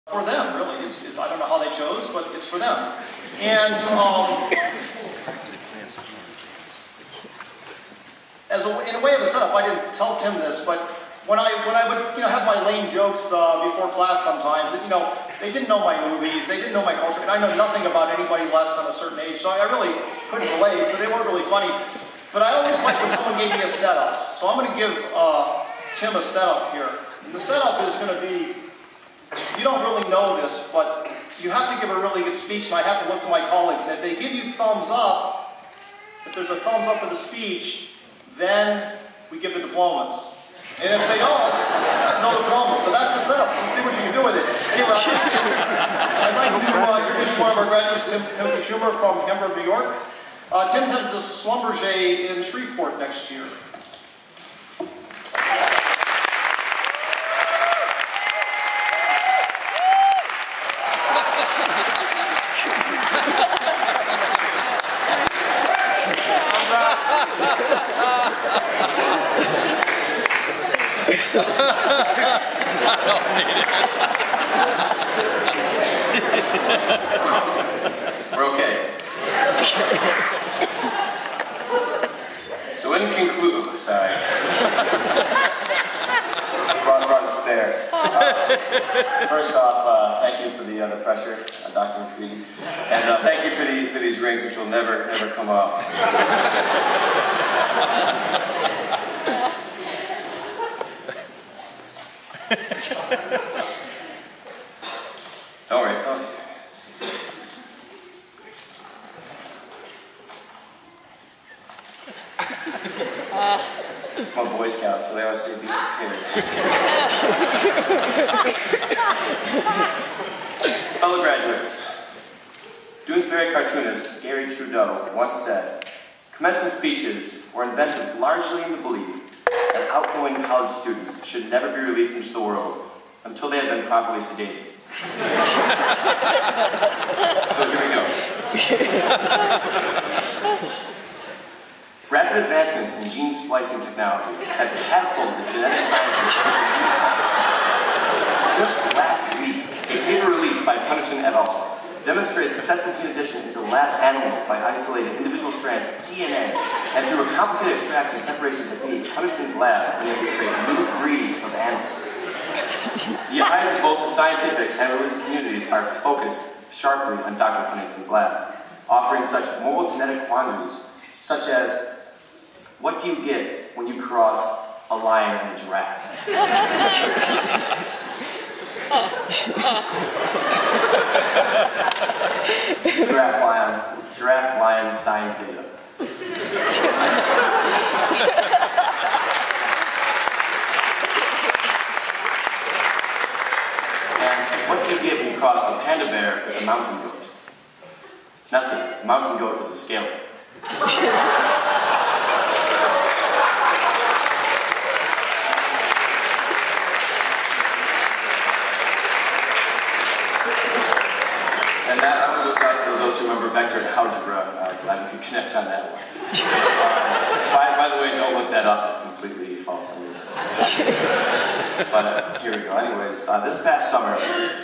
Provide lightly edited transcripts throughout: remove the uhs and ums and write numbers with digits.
for them, really. I don't know how they chose, but it's for them. And in a way of a setup, I didn't tell Tim this, but when I would have my lame jokes before class sometimes, they didn't know my movies, they didn't know my culture, and I know nothing about anybody less than a certain age, so I really couldn't relate, so they weren't really funny. But I always liked when someone gave me a setup. So I'm going to give Tim a setup here. And the setup is going to be, you don't really know this, but you have to give a really good speech, and I have to look to my colleagues. And if they give you thumbs up, if there's a thumbs up for the speech, then we give the diplomas. And if they don't, no diplomas. So that's the setup. So see what you can do with it. Anyway, I'd like to introduce one of our graduates, Timothy Schumer from Hamburg, New York. Tim's headed to Schlumberger in Shreveport next year. We're okay. So in conclusion, sorry. brought us there. First off, thank you for the pressure, Dr. McCready, and thank you for these rings, which will never come off. Don't worry, it's all. I'm a Boy Scout, so they always say be prepared. Fellow graduates, Doonesbury cartoonist Gary Trudeau once said, "Commencement speeches were invented largely in the belief that outgoing college students should never be released into the world until they have been properly sedated." So here we go. Rapid advancements in gene splicing technology have catapulted genetic scientists. Just last week, a paper released by Huntington et al. Demonstrated successful gene addition into lab animals by isolating individual strands of DNA, and through a complicated extraction and separation technique, Huntington's lab was able to create new breeds of animals. The eyes of both the scientific and religious communities are focused sharply on Dr. Huntington's lab, offering such moral genetic quandaries, such as, what do you get when you cross a lion and a giraffe? Giraffe, lion, sine theta. And what do you get when you cross a panda bear with a mountain goat? Nothing. A mountain goat is a scale. And that goes back to those who remember vector algebra. Glad we can connect on that one. By the way, don't look that up. It's completely false. But here we go. Anyways, this past summer,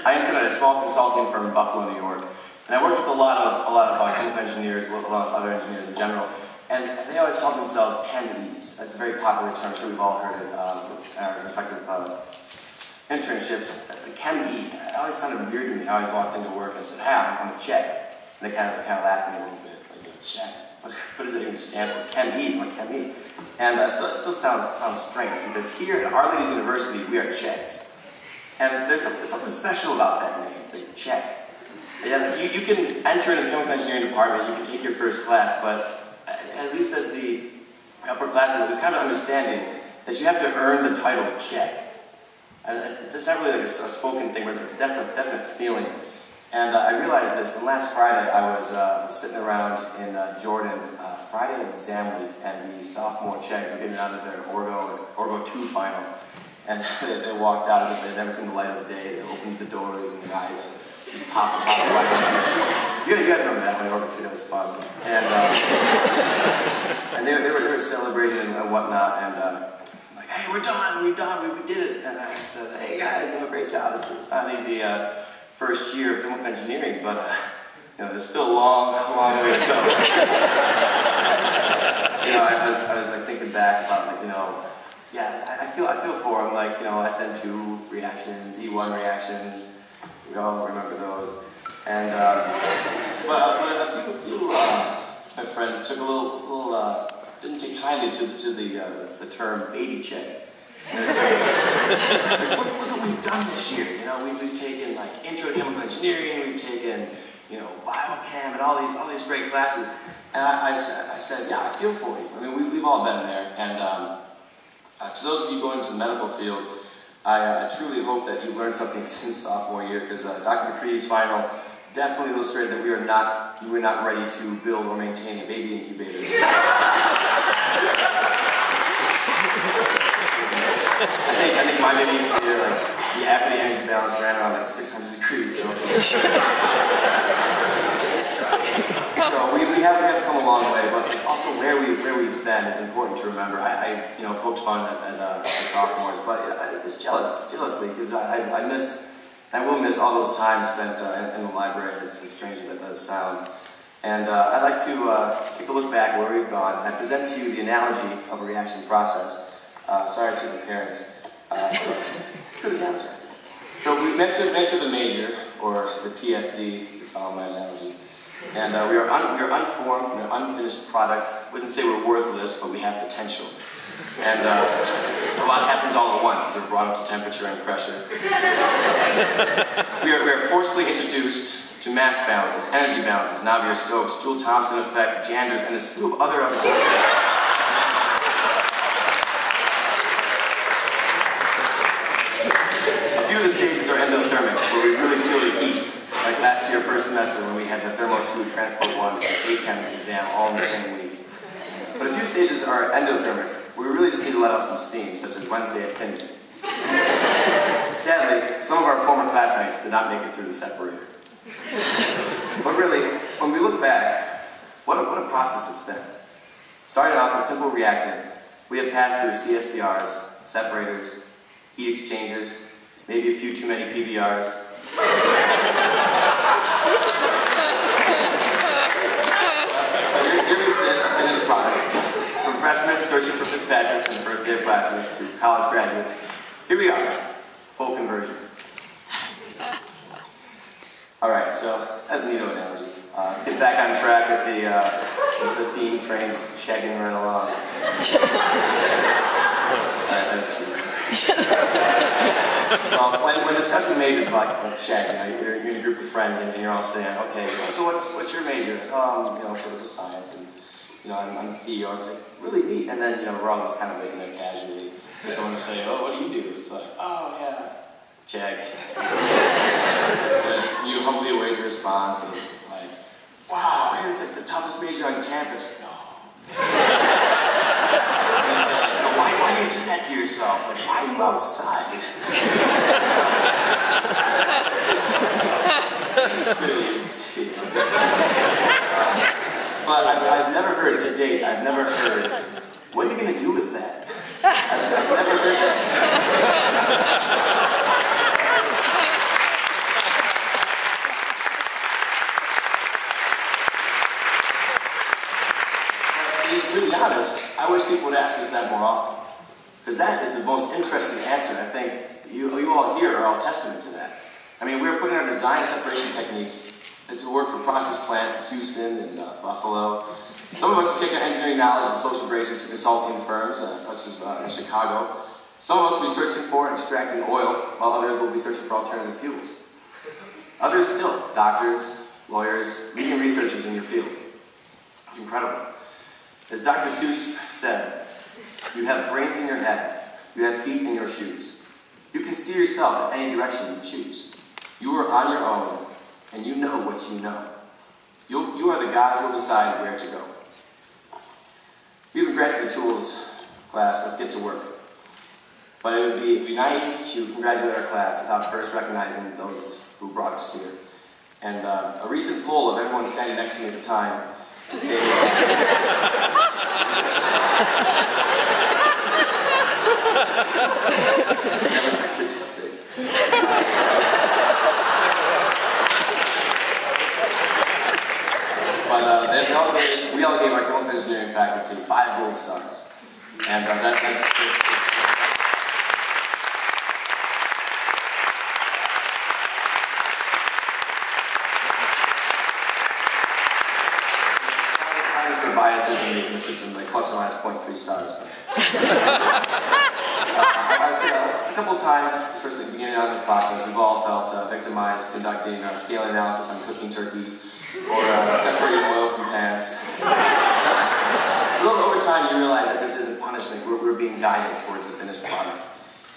I interned at a small consulting firm in Buffalo, New York, and I worked with a lot of chemical engineers, worked with a lot of other engineers in general, and they always called themselves CHEGs. That's a very popular term. I'm sure we've all heard it in our respective internships. The CHEG, it always sounded weird to me. I always walked into work and I said, "Hey, I'm a CHEG." And they kind of laughed at me a little bit, like, "A CHEG? What does it even stand for? CHEG, I'm a CHEG." And it still sounds strange, because here at Our Lady's University, we are CHEGs. And there's something special about that name, the CHEG. Yeah, you can enter in the chemical engineering department, you can take your first class, but at least as the upperclassmen, there's kind of an understanding that you have to earn the title CHEG. And it's not really like a spoken thing, but it's a definite feeling. And I realized this when last Friday I was sitting around in Jordan, Friday exam week, and the sophomore CHEGs were getting out of their Orgo 2 final. And they walked out as if they'd never seen the light of the day. They opened the doors and the guys popped right in. You guys remember that when Orgo 2, that was fun. And they were celebrating and whatnot, and "Hey, we're done, we did it." And I said, "Hey guys, you have a great job. It's not an easy first year of chemical engineering, but you know, there's still a long, long way to go. You know, I was like thinking back about like, you know, yeah, I feel for them, like, you know, SN2 reactions, E1 reactions, we all remember those. And but a few my friends took a little didn't take kindly to the term baby CHEG. And they're saying, look what we've done this year. You know, we've taken like intro to chemical engineering, we've taken, you know, biochem and all these great classes. And I said, yeah, I feel for you. I mean, we've all been there. And to those of you going into the medical field, I truly hope that you learned something since sophomore year, because Dr. McCready's final definitely illustrated that we were not ready to build or maintain a baby incubator. I think my baby incubator, like, the affinity energy balance ran around like 600 degrees Celsius. So we have come a long way, but also where we've been is important to remember. I you know, poked fun at the sophomores, but it's jealously, because I will miss all those times spent in the library, as strange as that does sound. And I'd like to take a look back where we've gone, and I present to you the analogy of a reaction process. Sorry to the parents. It's a good analogy, I think. So we mentioned the major, or the PFD, if you follow my analogy. And we are unformed, we're an unfinished product. Wouldn't say we're worthless, but we have potential. And a lot happens all at once as we're brought up to temperature and pressure. We are forcefully introduced to mass balances, energy balances, Navier-Stokes, Joule-Thomson effect, Janders, and a slew of other A few of the stages are endothermic, where we really feel the heat. Like last year, first semester, when we had the Thermo 2, Transport 1, and AChem exam all in the same week. But a few stages are endothermic, where we really just need to let out some steam, such as Wednesday at Finney's. Sadly, some of our former classmates did not make it through the separator. But really, when we look back, what a process it's been. Starting off a simple reactor, we have passed through CSTRs, separators, heat exchangers, maybe a few too many PBRs. Here we sit, a finished product. From freshmen searching for Fitzpatrick in the first day of classes to college graduates, here we are, full conversion. Alright, so that's a neato analogy. Let's get back on track with the theme train just chegging right along. That's true. Well, when discussing majors about CHEG, you know, you're in a group of friends and you're all saying, okay, so what's your major? You know, political science, and you know, I'm Theo. It's like really neat, and then you know, we're all just kind of making it casually. For someone to say, oh, what do you do? It's like, oh yeah, CHEG. You humbly await the response, and like, wow, it's like the toughest major on campus. No. Why do you do that to yourself? Like, why are you outside? But I've never heard to date, I've never heard, what are you going to do with that? I've never heard that. To be honest, I wish people would ask us that more often. Because that is the most interesting answer. I think you all here are all testament to that. I mean, we're putting our design separation techniques to work for process plants in Houston and Buffalo. Some of us take our engineering knowledge and social graces to consulting firms, such as in Chicago. Some of us will be searching for and extracting oil, while others will be searching for alternative fuels. Others still, doctors, lawyers, leading researchers in your fields. It's incredible. As Dr. Seuss said, you have brains in your head, you have feet in your shoes. You can steer yourself in any direction you choose. You are on your own, and you know what you know. You are the guy who will decide where to go. We have granted the tools, class, let's get to work. But it would be naive to congratulate our class without first recognizing those who brought us here. And a recent poll of everyone standing next to me at the time, never check statistics. we all gave our chemical engineering faculty 5 gold stars. And that's biases in the system, like plus or minus 0.3 stars. A couple times, especially at the beginning of the process, we've all felt victimized conducting scaling analysis on cooking turkey or separating oil from pants. Over time, you realize that this isn't punishment. We're being guided towards the finished product.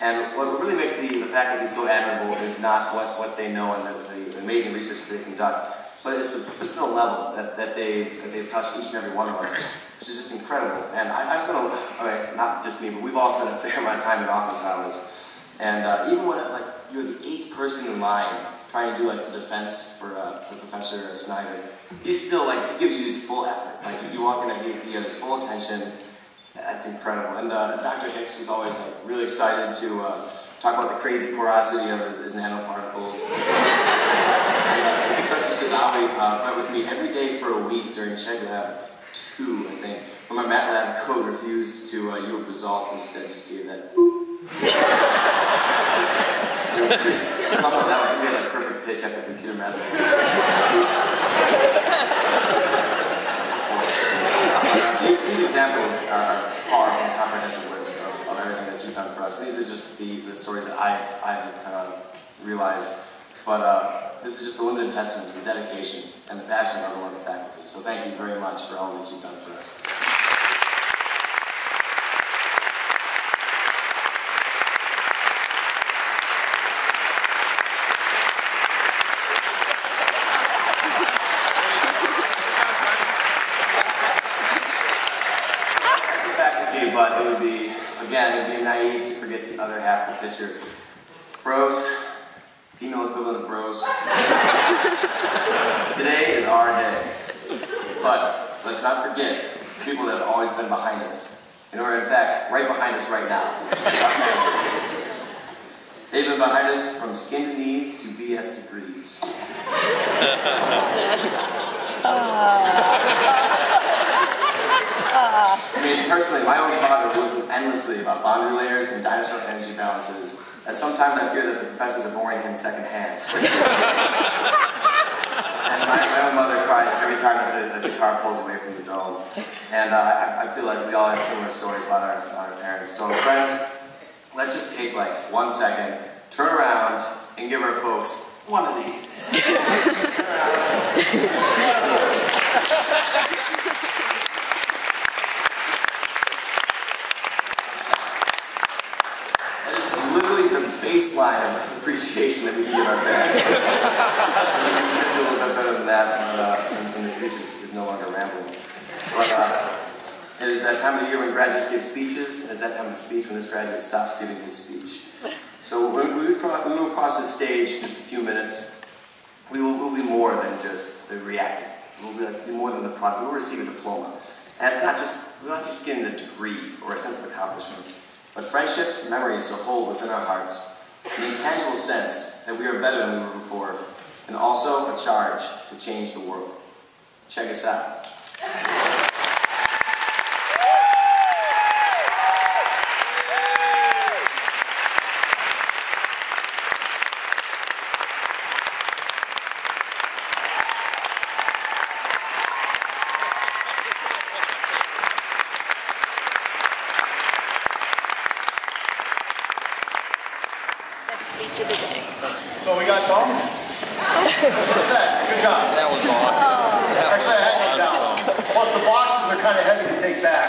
And what really makes the faculty so admirable is not what they know and the amazing research that they conduct, but it's the personal level that they've touched each and every one of us, which is just incredible. And I spent not just me, but we've all spent a fair amount of time in office hours. And even when you're the 8th person in line trying to do the defense for Professor Snyder, he's still he gives you his full effort. You walk in, he has his full attention. That's incredible. And Dr. Hicks was always really excited to talk about the crazy porosity of his nanoparticles. Professor Sadawi met with me every day for a week during CHEG Lab 2, I think, when my MATLAB code refused to yield results, instead just gave that that would be a perfect pitch at the computer mathematics. These examples are far from a comprehensive list of everything that you've done for us. These are just the stories that I've realized. But this is just a limited testament to the dedication and the passion of our beloved faculty. So thank you very much for all that you've done for us. But it would be naive to forget the other half of the picture. Bros, female equivalent of bros. Today is our day. But let's not forget the people that have always been behind us. And are in fact right behind us right now. They've been behind us from skin to knees to BS degrees. I mean, personally, my own father would listen endlessly about boundary layers and dinosaur energy balances, and sometimes I fear that the professors are boring him secondhand. And my own mother cries every time that the car pulls away from the dome. And I feel like we all have similar stories about our parents. So friends, let's just take 1 second, turn around, and give our folks one of these. Turn around. Baseline of appreciation that we can give our parents. We should feel a little bit better than that when the speech is no longer rambling. But it is that time of the year when graduates give speeches, and it's that time of the speech when this graduate stops giving his speech. So when we will cross the stage in just a few minutes, we will be more than just the reacting. We'll be more than the product. We'll receive a diploma. And we're not just getting a degree or a sense of accomplishment, but friendships and memories to hold within our hearts, an intangible sense that we are better than we were before, and also a charge to change the world. Check us out. Speech of the day. So we got thumbs? Good job. That was awesome. Actually, I had it down. Plus the boxes are kind of heavy to take back.